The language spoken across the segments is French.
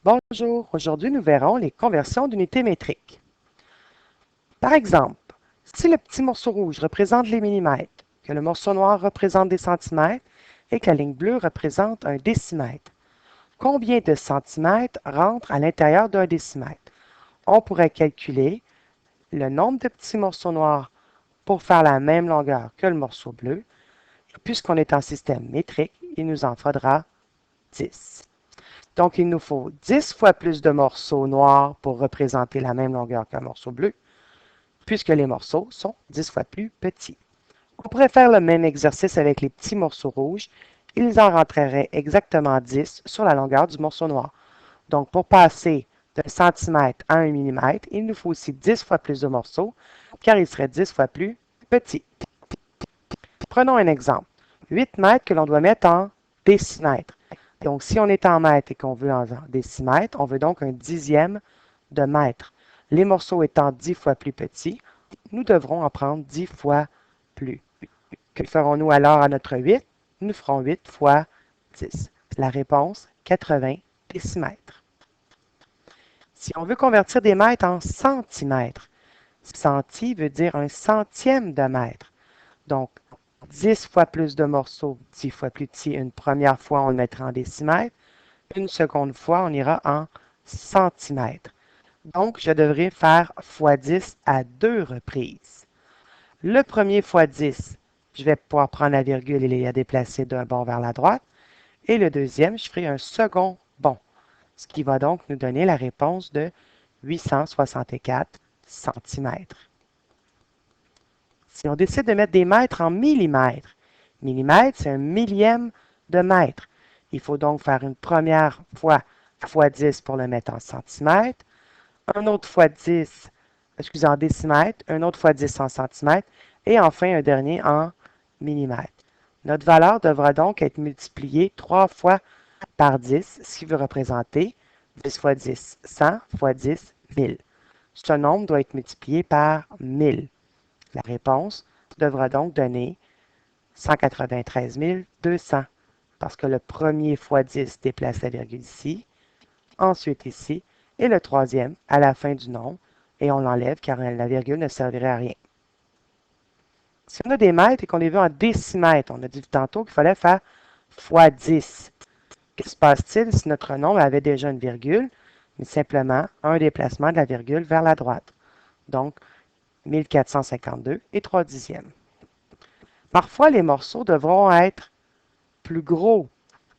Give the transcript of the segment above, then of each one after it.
Bonjour, aujourd'hui nous verrons les conversions d'unités métriques. Par exemple, si le petit morceau rouge représente les millimètres, que le morceau noir représente des centimètres et que la ligne bleue représente un décimètre, combien de centimètres rentrent à l'intérieur d'un décimètre? On pourrait calculer le nombre de petits morceaux noirs pour faire la même longueur que le morceau bleu. Puisqu'on est en système métrique, il nous en faudra 10. Donc, il nous faut 10 fois plus de morceaux noirs pour représenter la même longueur qu'un morceau bleu, puisque les morceaux sont 10 fois plus petits. On pourrait faire le même exercice avec les petits morceaux rouges. Ils en rentreraient exactement 10 sur la longueur du morceau noir. Donc, pour passer d'un centimètre à un millimètre, il nous faut aussi 10 fois plus de morceaux, car ils seraient 10 fois plus petits. Prenons un exemple. 8 mètres que l'on doit mettre en décimètres. Donc, si on est en mètres et qu'on veut en décimètres, on veut donc un dixième de mètre. Les morceaux étant 10 fois plus petits, nous devrons en prendre 10 fois plus. Que ferons-nous alors à notre 8? Nous ferons 8 fois 10. La réponse, 80 décimètres. Si on veut convertir des mètres en centimètres, centi veut dire un centième de mètre. Donc, 10 fois plus de morceaux, 10 fois plus petit. Une première fois, on le mettra en décimètres. Une seconde fois, on ira en centimètres. Donc, je devrais faire fois 10 à deux reprises. Le premier fois 10, je vais pouvoir prendre la virgule et la déplacer d'un bond vers la droite. Et le deuxième, je ferai un second bond, ce qui va donc nous donner la réponse de 864 centimètres. Si on décide de mettre des mètres en millimètres, millimètre, c'est un millième de mètre. Il faut donc faire une première fois fois 10 pour le mettre en centimètres, un autre fois 10, excusez, en décimètres, un autre fois 10 en centimètres, et enfin un dernier en millimètres. Notre valeur devra donc être multipliée 3 fois par 10, ce qui veut représenter 10 fois 10, 100 fois 10, 1000. Ce nombre doit être multiplié par 1000. La réponse devra donc donner 193 200 parce que le premier fois 10 déplace la virgule ici, ensuite ici, et le troisième à la fin du nombre, et on l'enlève car la virgule ne servirait à rien. Si on a des mètres et qu'on les veut en décimètres, on a dit tantôt qu'il fallait faire fois 10. Que se passe-t-il si notre nombre avait déjà une virgule, mais simplement un déplacement de la virgule vers la droite? Donc, 1452 et 3 dixièmes. Parfois, les morceaux devront être plus gros.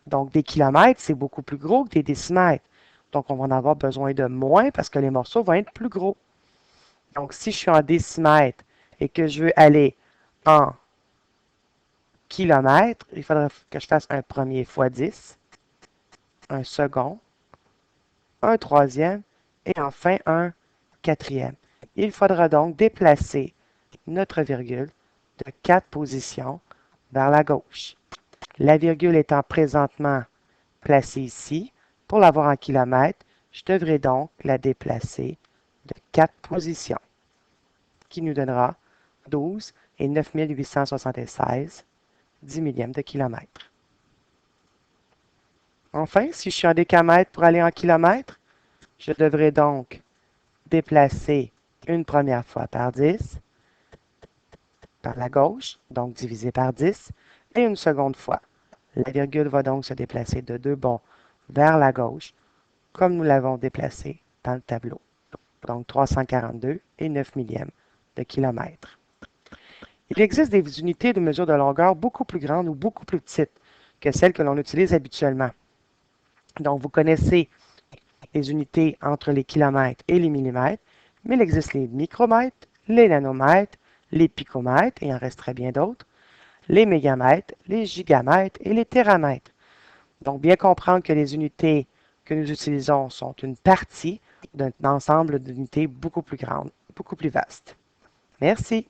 Donc, des kilomètres, c'est beaucoup plus gros que des décimètres. Donc, on va en avoir besoin de moins parce que les morceaux vont être plus gros. Donc, si je suis en décimètres et que je veux aller en kilomètres, il faudra que je fasse un premier fois 10, un second, un troisième et enfin un quatrième. Il faudra donc déplacer notre virgule de 4 positions vers la gauche. La virgule étant présentement placée ici, pour l'avoir en kilomètres, je devrais donc la déplacer de 4 positions, qui nous donnera 12 et 9876 10 millièmes de kilomètre. Enfin, si je suis en décamètres pour aller en kilomètres, je devrais donc déplacer une première fois par 10, par la gauche, donc divisé par 10, et une seconde fois. La virgule va donc se déplacer de 2 bonds vers la gauche, comme nous l'avons déplacé dans le tableau. Donc 342 et 9 millièmes de kilomètre. Il existe des unités de mesure de longueur beaucoup plus grandes ou beaucoup plus petites que celles que l'on utilise habituellement. Donc, vous connaissez les unités entre les kilomètres et les millimètres, mais il existe les micromètres, les nanomètres, les picomètres, et il en resterait bien d'autres, les mégamètres, les gigamètres et les téramètres. Donc, bien comprendre que les unités que nous utilisons sont une partie d'un ensemble d'unités beaucoup plus grandes, beaucoup plus vastes. Merci.